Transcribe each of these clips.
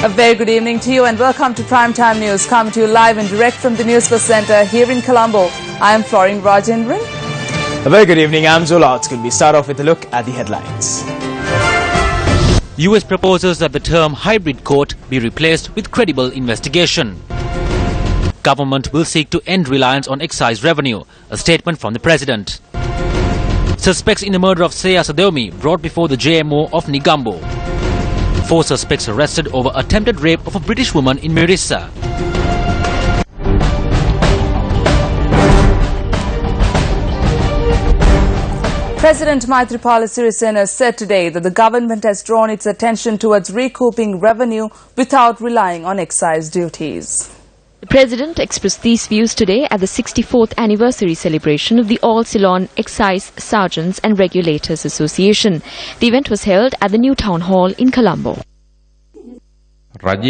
A very good evening to you and welcome to Primetime News, coming to you live and direct from the Newsfirst Centre here in Colombo. I am Florin Rajendran. A very good evening, I'm Zola. We start off with a look at the headlines. US proposes that the term hybrid court be replaced with credible investigation. Government will seek to end reliance on excise revenue, a statement from the President. Suspects in the murder of Seya Sadomi brought before the JMO of Negombo. 4 suspects arrested over attempted rape of a British woman in Mirissa. President Maithripala Sirisena said today that the government has drawn its attention towards recouping revenue without relying on excise duties. The President expressed these views today at the 64th anniversary celebration of the All Ceylon Excise Sergeants and Regulators Association. The event was held at the new town hall in Colombo. When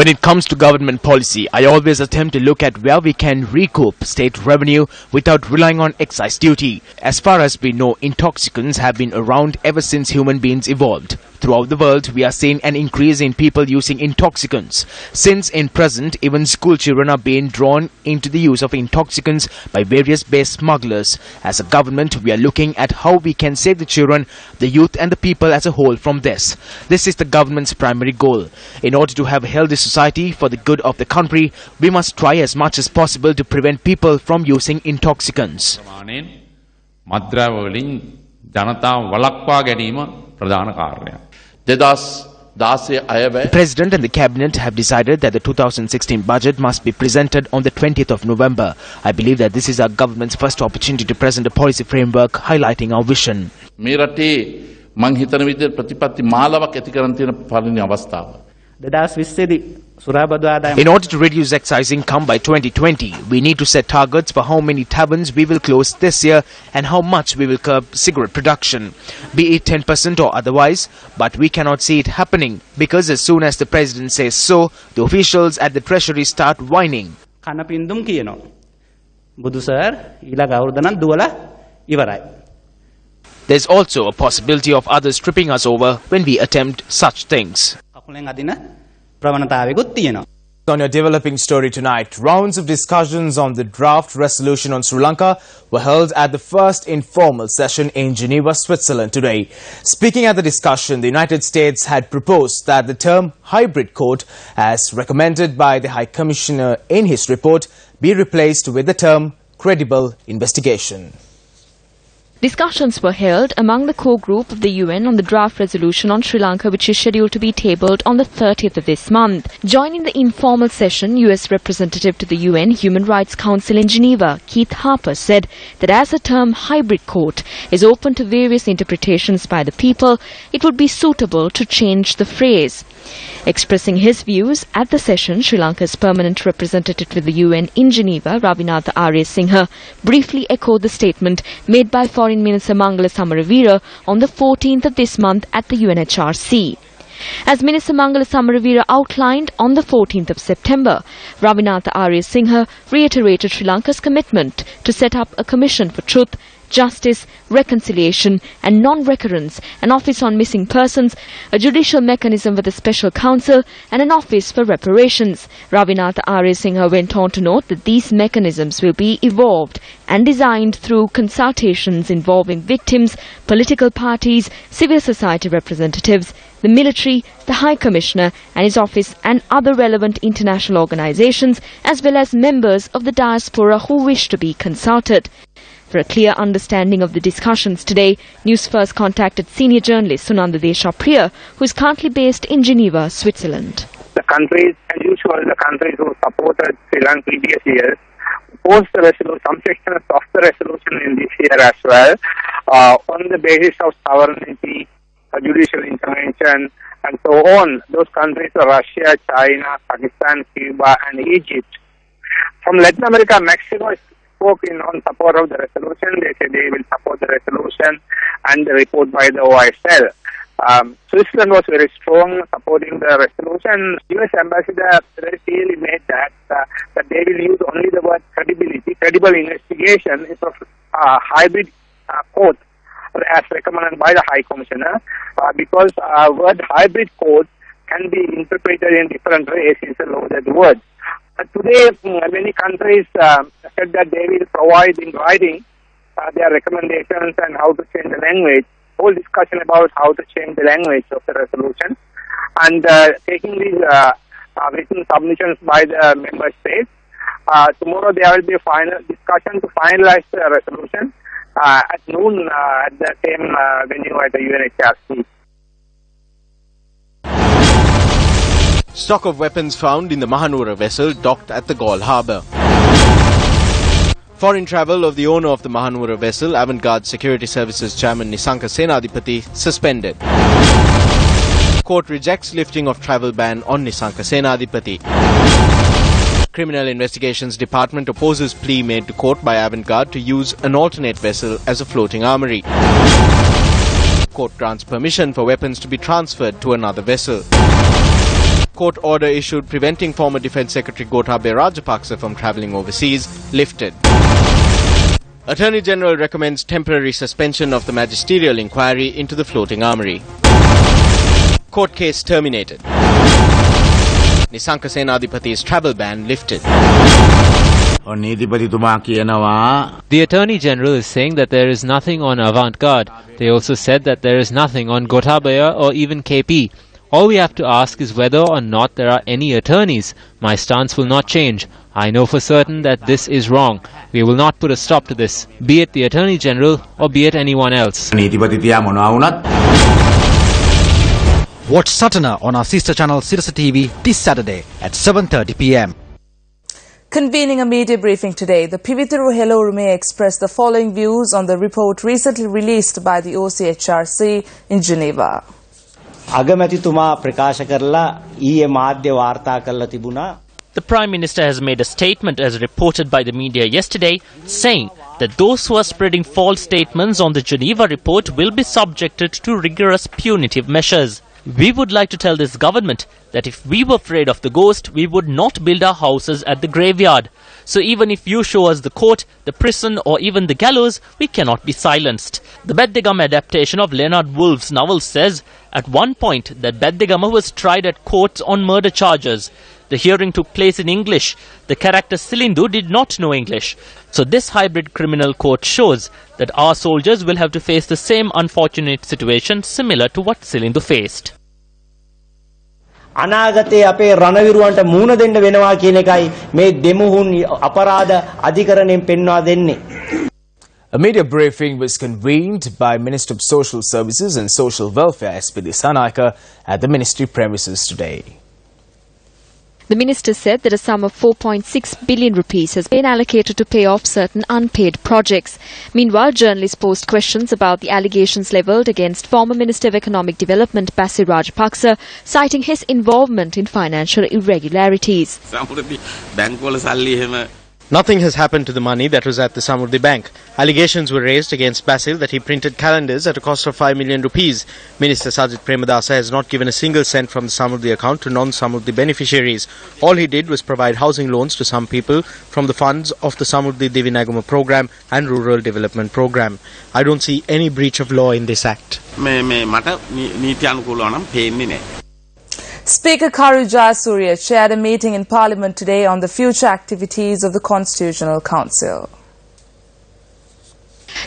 it comes to government policy, I always attempt to look at where we can recoup state revenue without relying on excise duty. As far as we know, intoxicants have been around ever since human beings evolved. Throughout the world, we are seeing an increase in people using intoxicants. Since in present, even school children are being drawn into the use of intoxicants by various base smugglers. As a government, we are looking at how we can save the children, the youth and the people as a whole from this. This is the government's primary goal. In order to have a healthy society for the good of the country, we must try as much as possible to prevent people from using intoxicants. The President and the Cabinet have decided that the 2016 budget must be presented on the 20th of November. I believe that this is our government's first opportunity to present a policy framework highlighting our vision. In order to reduce excise income by 2020, we need to set targets for how many taverns we will close this year and how much we will curb cigarette production, be it 10% or otherwise, but we cannot see it happening because as soon as the President says so, the officials at the Treasury start whining. There's also a possibility of others tripping us over when we attempt such things. On your developing story tonight, rounds of discussions on the draft resolution on Sri Lanka were held at the first informal session in Geneva, Switzerland today. Speaking at the discussion, the United States had proposed that the term hybrid court, as recommended by the High Commissioner in his report, be replaced with the term credible investigation. Discussions were held among the core group of the UN on the draft resolution on Sri Lanka, which is scheduled to be tabled on the 30th of this month. Joining the informal session, US Representative to the UN Human Rights Council in Geneva, Keith Harper, said that as the term hybrid court is open to various interpretations by the people, it would be suitable to change the phrase. Expressing his views at the session, Sri Lanka's permanent representative to the UN in Geneva, Ravinatha Ariyasinghe, briefly echoed the statement made by Foreign Minister Mangala Samaravira on the 14th of this month at the UNHRC. As Minister Mangala Samaravira outlined on the 14th of September, Ravinatha Ariyasinghe reiterated Sri Lanka's commitment to set up a Commission for Truth, Justice, Reconciliation and Non-Recurrence, an Office on Missing Persons, a judicial mechanism with a special counsel and an office for reparations. Ravinatha Ariyasinghe went on to note that these mechanisms will be evolved and designed through consultations involving victims, political parties, civil society representatives, the military, the High Commissioner and his office and other relevant international organizations, as well as members of the diaspora who wish to be consulted. For a clear understanding of the discussions today, Newsfirst contacted senior journalist Sunanda Deshapriya, who is currently based in Geneva, Switzerland. The countries, as usual, the countries who supported Sri Lanka previous years, opposed the resolution, some sections of the resolution in this year as well, on the basis of sovereignty, judicial intervention, and so on. Those countries are Russia, China, Pakistan, Cuba, and Egypt. From Latin America, Mexico spoke on support of the resolution. They said they will support the resolution and the report by the OISL. Switzerland was very strong supporting the resolution. US ambassador very clearly made that they will use only the word credibility, credible investigation is of hybrid court as recommended by the High Commissioner, because word hybrid court can be interpreted in different ways is a loaded word. Today, many countries said that they will provide in writing their recommendations and how to change the language. Whole discussion about how to change the language of the resolution, and taking these written submissions by the member states. Tomorrow there will be a final discussion to finalize the resolution at noon at the same venue at the UNHRC. Stock of weapons found in the Mahanura vessel docked at the Galle harbour. Foreign travel of the owner of the Mahanura vessel, Avantgarde Security Services Chairman Nisanka Senadipati, suspended. Court rejects lifting of travel ban on Nisanka Senadipati. Criminal Investigations Department opposes plea made to court by Avantgarde to use an alternate vessel as a floating armoury. Court grants permission for weapons to be transferred to another vessel. Court order issued preventing former Defence Secretary Gotabaya Rajapaksa from travelling overseas lifted. Attorney General recommends temporary suspension of the magisterial inquiry into the floating armoury. Court case terminated. Nisanka Senadipati's travel ban lifted. The Attorney General is saying that there is nothing on Avantgarde. They also said that there is nothing on Gotabaya or even KP. All we have to ask is whether or not there are any attorneys. My stance will not change. I know for certain that this is wrong. We will not put a stop to this, be it the Attorney General or be it anyone else. Watch Satana on our sister channel Sirasa TV this Saturday at 7:30 p.m. Convening a media briefing today, the Pivituru Hello Rume expressed the following views on the report recently released by the OCHRC in Geneva. The Prime Minister has made a statement as reported by the media yesterday, saying that those who are spreading false statements on the Geneva report will be subjected to rigorous punitive measures. We would like to tell this government that if we were afraid of the ghost, we would not build our houses at the graveyard. So even if you show us the court, the prison or even the gallows, we cannot be silenced. The Beddegama adaptation of Leonard Woolf's novel says at one point that Beddegama was tried at court on murder charges. The hearing took place in English. The character Silindu did not know English. So this hybrid criminal court shows that our soldiers will have to face the same unfortunate situation similar to what Silindu faced. අනාගතයේ අපේ රණවිරුවන්ට මූණ දෙන්න වෙනවා කියන එකයි මේ දෙමුහුන් අපරාධ අධිකරණයෙන් පෙන්වා දෙන්නේ. A media briefing was convened by Minister of Social Services and Social Welfare S.P. Sanayaka at the ministry premises today. The minister said that a sum of 4.6 billion rupees has been allocated to pay off certain unpaid projects. Meanwhile, journalists posed questions about the allegations levelled against former Minister of Economic Development Basil Rajapaksa, citing his involvement in financial irregularities. Nothing has happened to the money that was at the Samurdhi Bank. Allegations were raised against Basil that he printed calendars at a cost of 5 million rupees. Minister Sajid Premadasa has not given a single cent from the Samurdhi account to non-Samurdhi beneficiaries. All he did was provide housing loans to some people from the funds of the Samurdhi Divinagama program and Rural Development program. I don't see any breach of law in this act. Speaker Karu Jayasuriya chaired a meeting in Parliament today on the future activities of the Constitutional Council.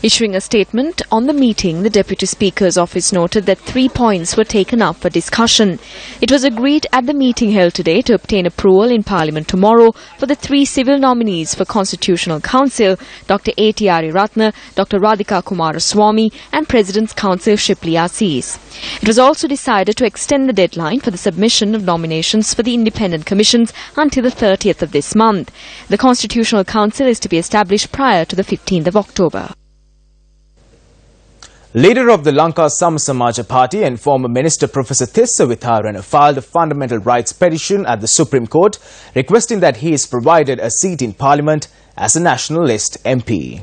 Issuing a statement on the meeting, the Deputy Speaker's office noted that 3 points were taken up for discussion. It was agreed at the meeting held today to obtain approval in Parliament tomorrow for the 3 civil nominees for Constitutional Council, Dr. A.T. Ratna, Dr. Radhika Kumaraswamy and President's Council Shipli Aziz. It was also decided to extend the deadline for the submission of nominations for the independent commissions until the 30th of this month. The Constitutional Council is to be established prior to the 15th of October. Leader of the Lanka Samasamaja Party and former Minister Professor Thissa Vitharana filed a fundamental rights petition at the Supreme Court requesting that he is provided a seat in Parliament as a National List MP.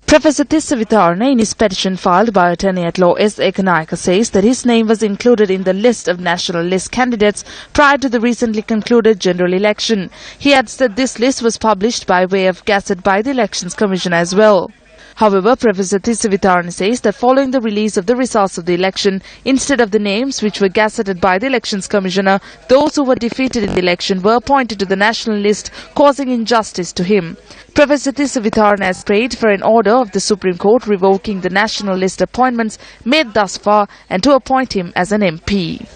Professor Thissa Vitharana, in his petition filed by Attorney-at-Law S. Ekanayaka, says that his name was included in the list of National List candidates prior to the recently concluded general election. He adds that this list was published by way of gazette by the Elections Commission as well. However, Professor Thisavitharana says that following the release of the results of the election, instead of the names which were gazetted by the Elections Commissioner, those who were defeated in the election were appointed to the national list, causing injustice to him. Professor Thisavitharana has prayed for an order of the Supreme Court revoking the national list appointments made thus far and to appoint him as an MP.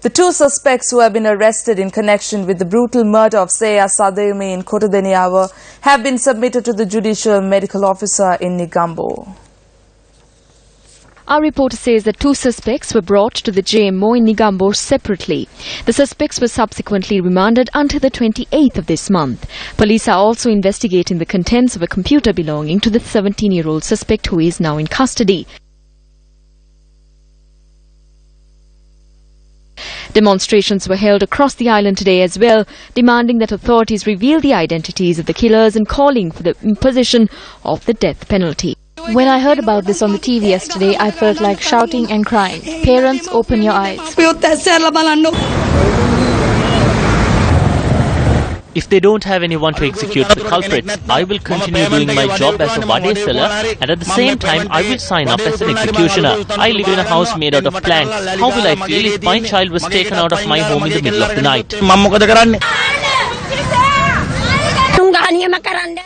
The two suspects who have been arrested in connection with the brutal murder of Seya Sademe in Kotadeniyawa have been submitted to the Judicial Medical Officer in Negombo. Our reporter says that two suspects were brought to the JMO in Negombo separately. The suspects were subsequently remanded until the 28th of this month. Police are also investigating the contents of a computer belonging to the 17-year-old suspect who is now in custody. Demonstrations were held across the island today as well, demanding that authorities reveal the identities of the killers and calling for the imposition of the death penalty. When I heard about this on the TV yesterday, I felt like shouting and crying. Parents, open your eyes. If they don't have anyone to execute the culprits, I will continue doing my job as a vade seller, and at the same time I will sign up as an executioner. I live in a house made out of planks. How will I feel if my child was taken out of my home in the middle of the night?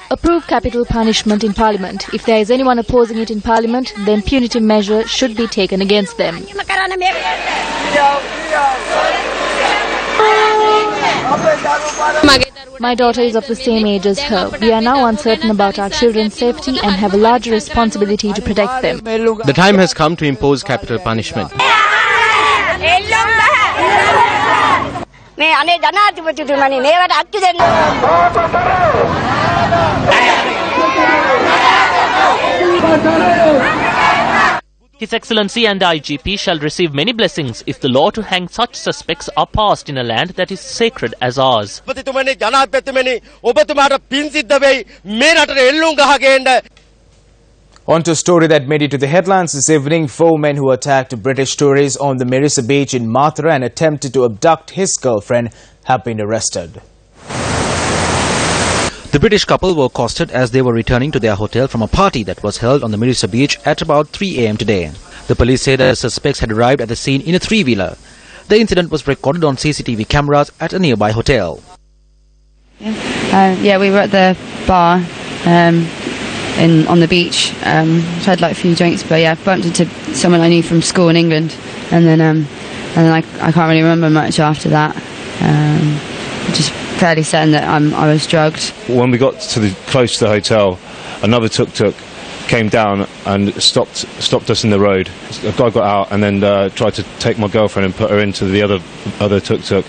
Approve capital punishment in Parliament. If there is anyone opposing it in Parliament, then punitive measure should be taken against them. My daughter is of the same age as her. We are now uncertain about our children's safety and have a larger responsibility to protect them. The time has come to impose capital punishment. His Excellency and the IGP shall receive many blessings if the law to hang such suspects are passed in a land that is sacred as ours. On to a story that made it to the headlines this evening. 4 men who attacked British tourists on the Marissa beach in Mathura and attempted to abduct his girlfriend have been arrested. The British couple were accosted as they were returning to their hotel from a party that was held on the Marissa beach at about 3 a.m. today. The police say that the suspects had arrived at the scene in a three-wheeler. The incident was recorded on CCTV cameras at a nearby hotel. Yeah, we were at the bar on the beach. Had like a few drinks, but yeah, bumped into someone I knew from school in England, and then I can't really remember much after that. Just fairly certain that I was drugged. When we got close to the hotel, another tuk-tuk came down and stopped us in the road. A guy got out and then tried to take my girlfriend and put her into the other tuk-tuk.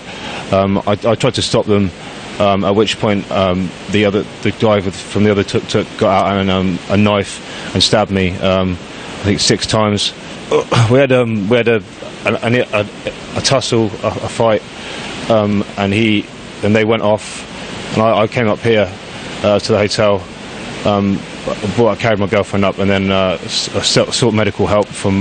I tried to stop them, at which point the guy from the other tuk-tuk got out and a knife and stabbed me, I think 6 times. We had a tussle, a fight, and they went off, and I came up here to the hotel. I carried my girlfriend up, and then sought medical help from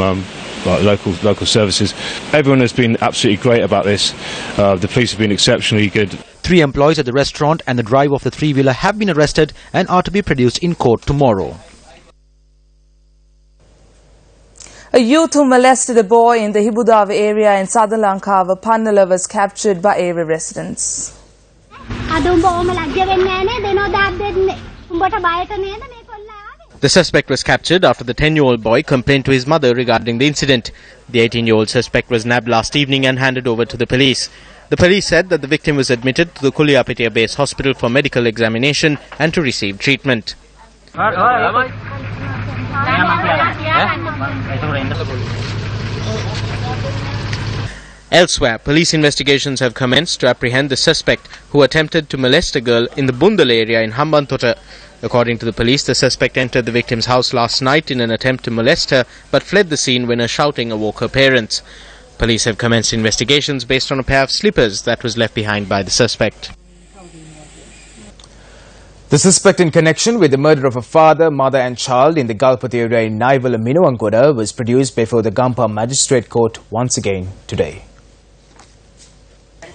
local services. Everyone has been absolutely great about this. The police have been exceptionally good. 3 employees at the restaurant and the driver of the three-wheeler have been arrested and are to be produced in court tomorrow. A youth who molested a boy in the Hibudava area in southern Lanka, Pannala, was captured by area residents. The suspect was captured after the 10-year-old boy complained to his mother regarding the incident. The 18-year-old suspect was nabbed last evening and handed over to the police. The police said that the victim was admitted to the Kuliapetia base hospital for medical examination and to receive treatment. Elsewhere, police investigations have commenced to apprehend the suspect who attempted to molest a girl in the Bundal area in Hambantota. According to the police, the suspect entered the victim's house last night in an attempt to molest her, but fled the scene when a shouting awoke her parents. Police have commenced investigations based on a pair of slippers that was left behind by the suspect. The suspect in connection with the murder of a father, mother and child in the Galpathy area in Naivala Minuwangoda was produced before the Gampa Magistrate Court once again today.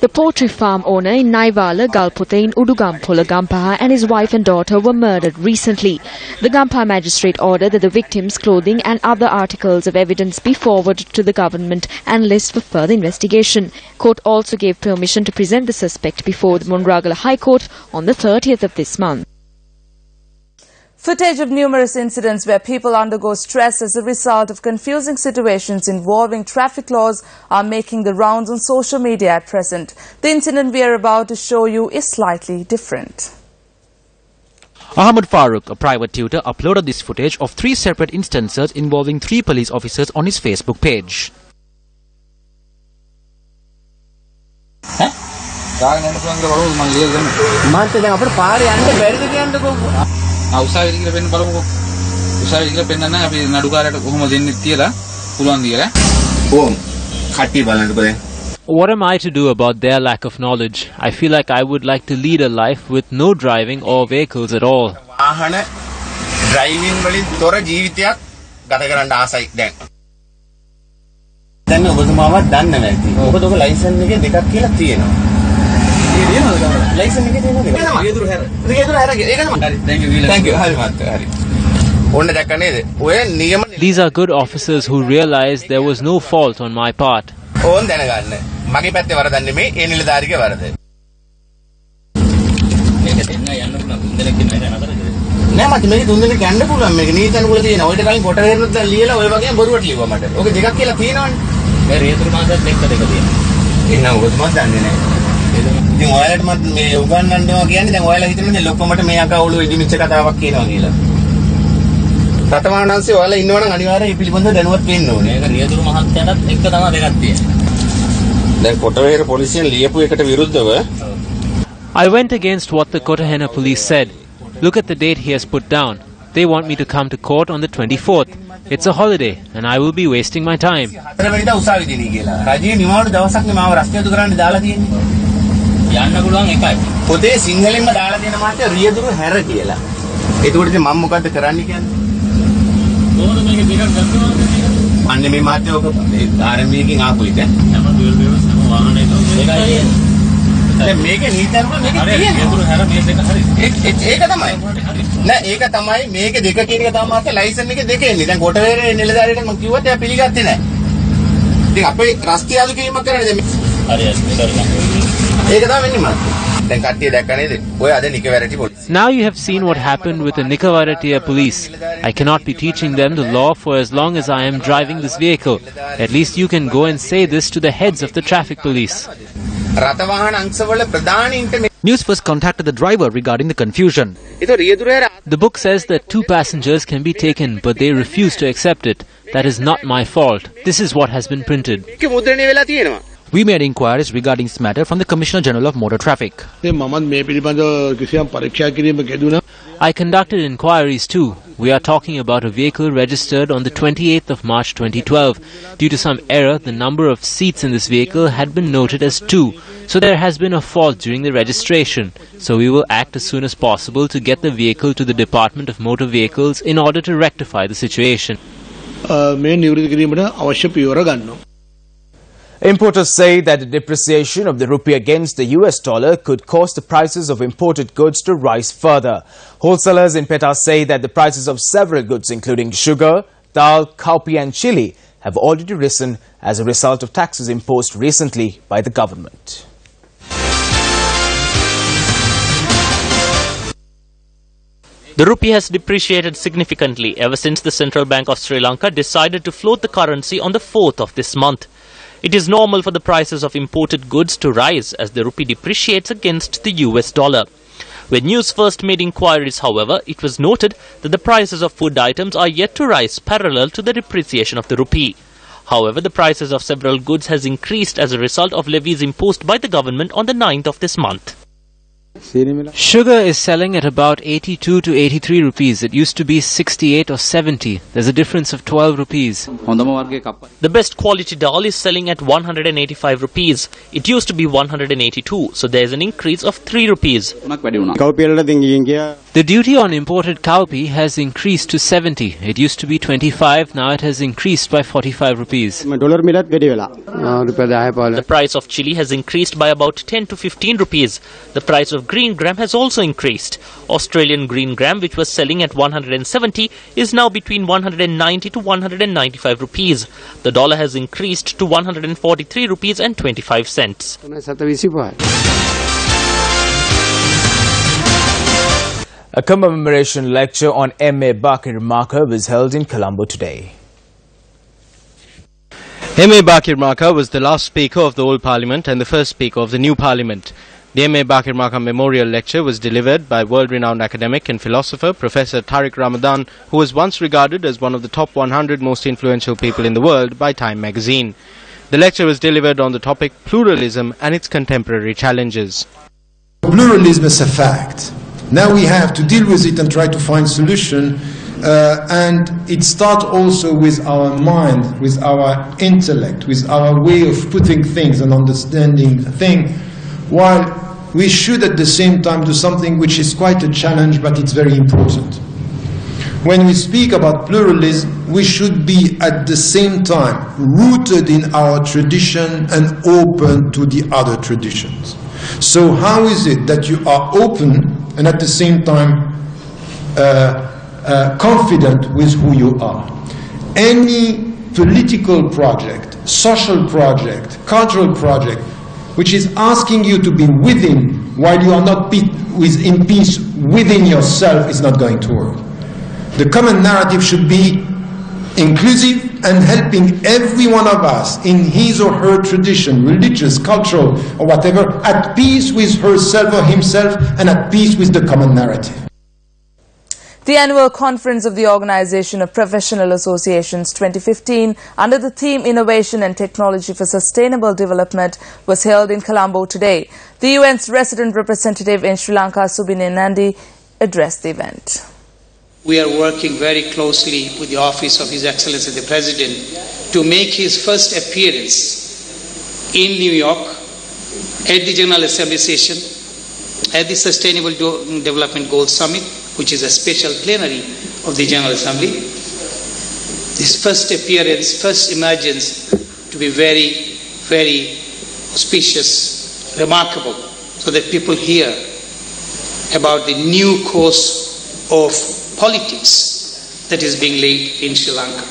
The poultry farm owner in Naivala, Galpute in Udugampola, Gampaha and his wife and daughter were murdered recently. The Gampaha magistrate ordered that the victims' clothing and other articles of evidence be forwarded to the government and list for further investigation. Court also gave permission to present the suspect before the Munragala High Court on the 30th of this month. Footage of numerous incidents where people undergo stress as a result of confusing situations involving traffic laws are making the rounds on social media at present. The incident we are about to show you is slightly different. Ahmad Farooq, a private tutor, uploaded this footage of 3 separate instances involving 3 police officers on his Facebook page. What am I to do about their lack of knowledge? I feel like I would like to lead a life with no driving or vehicles at all. These are good officers who realized there was no fault on my part. I went against what the Kotahena police said. Look at the date he has put down. They want me to come to court on the 24th. It's a holiday and I will be wasting my time. Now you have seen what happened with the Nikavaratia police. I cannot be teaching them the law for as long as I am driving this vehicle. At least you can go and say this to the heads of the traffic police. Newsfirst contacted the driver regarding the confusion. The book says that 2 passengers can be taken, but they refuse to accept it. That is not my fault. This is what has been printed. We made inquiries regarding this matter from the Commissioner General of Motor Traffic. I conducted inquiries too. We are talking about a vehicle registered on the 28th of March 2012. Due to some error, the number of seats in this vehicle had been noted as 2. So there has been a fault during the registration. So we will act as soon as possible to get the vehicle to the Department of Motor Vehicles in order to rectify the situation. Importers say that the depreciation of the rupee against the US dollar could cause the prices of imported goods to rise further. Wholesalers in Petah say that the prices of several goods including sugar, dal, cowpea and chili have already risen as a result of taxes imposed recently by the government. The rupee has depreciated significantly ever since the Central Bank of Sri Lanka decided to float the currency on the 4th of this month. It is normal for the prices of imported goods to rise as the rupee depreciates against the US dollar. When Newsfirst made inquiries, however, it was noted that the prices of food items are yet to rise parallel to the depreciation of the rupee. However, the prices of several goods has increased as a result of levies imposed by the government on the 9th of this month. Sugar is selling at about 82 to 83 rupees. It used to be 68 or 70. There's a difference of 12 rupees. The best quality dal is selling at 185 rupees. It used to be 182, so there's an increase of 3 rupees. The duty on imported cowpea has increased to 70. It used to be 25, now it has increased by 45 rupees. The price of chili has increased by about 10 to 15 rupees. The price of green gram has also increased. Australian green gram, which was selling at 170, is now between 190 to 195 rupees. The dollar has increased to 143 rupees and 25 cents. A commemoration lecture on M.A. Bakir Markar was held in Colombo today. M.A. Bakir Markar was the last speaker of the old parliament and the first speaker of the new parliament. The M.A. Bakir Markar Memorial Lecture was delivered by world-renowned academic and philosopher Professor Tariq Ramadan, who was once regarded as one of the top 100 most influential people in the world by Time magazine. The lecture was delivered on the topic pluralism and its contemporary challenges. Pluralism is a fact. Now we have to deal with it and try to find solution, and it starts also with our mind, with our intellect, with our way of putting things and understanding things, while we should at the same time do something which is quite a challenge, but it's very important. When we speak about pluralism, we should be at the same time rooted in our tradition and open to the other traditions. So how is it that you are open and at the same time confident with who you are? Any political project, social project, cultural project, which is asking you to be within while you are not in peace within yourself, is not going to work. The common narrative should be inclusive and helping every one of us in his or her tradition, religious, cultural, or whatever, at peace with herself or himself and at peace with the common narrative. The annual conference of the Organization of Professional Associations 2015 under the theme Innovation and Technology for Sustainable Development was held in Colombo today. The UN's resident representative in Sri Lanka, Subine Nandi, addressed the event. We are working very closely with the Office of His Excellency the President to make his first appearance in New York at the General Assembly session, at the Sustainable Development Goals Summit, which is a special plenary of the General Assembly. This first appearance, first emergence to be very, very auspicious, remarkable, so that people hear about the new course of politics that is being laid in Sri Lanka.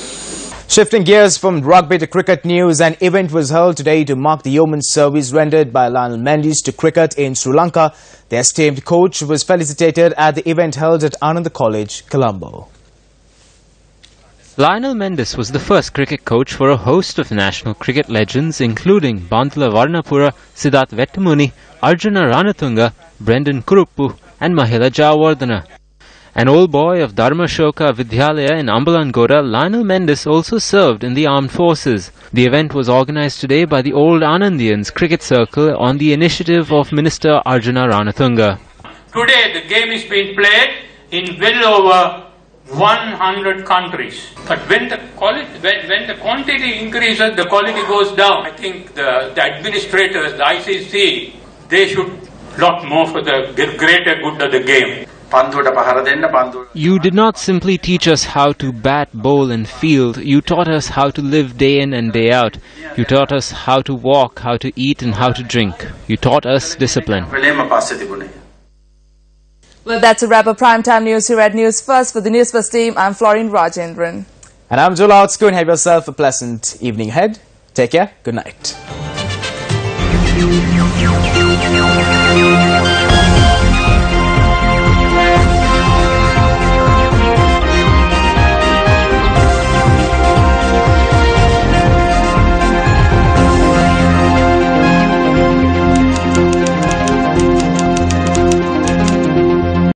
Shifting gears from rugby to cricket news, an event was held today to mark the yeoman's service rendered by Lionel Mendes to cricket in Sri Lanka. The esteemed coach was felicitated at the event held at Ananda College, Colombo. Lionel Mendes was the first cricket coach for a host of national cricket legends including Bantula Varnapura, Siddharth Vettamuni, Arjuna Ranatunga, Brendan Kuruppu and Mahela Jayawardena. An old boy of Dharmashoka Vidyalaya in Ambalangoda, Lionel Mendes also served in the armed forces. The event was organized today by the Old Anandians Cricket Circle on the initiative of Minister Arjuna Ranatunga. Today the game is being played in well over 100 countries. But when the quantity increases, the quality goes down. I think the administrators, the ICC, they should lot more for the greater good of the game. You did not simply teach us how to bat, bowl and field. You taught us how to live day in and day out. You taught us how to walk, how to eat and how to drink. You taught us discipline. Well, that's a wrap of Primetime News here at News First. For the News First team, I'm Florine Rajendran. And I'm Joel Outscoon. Have yourself a pleasant evening ahead. Take care. Good night.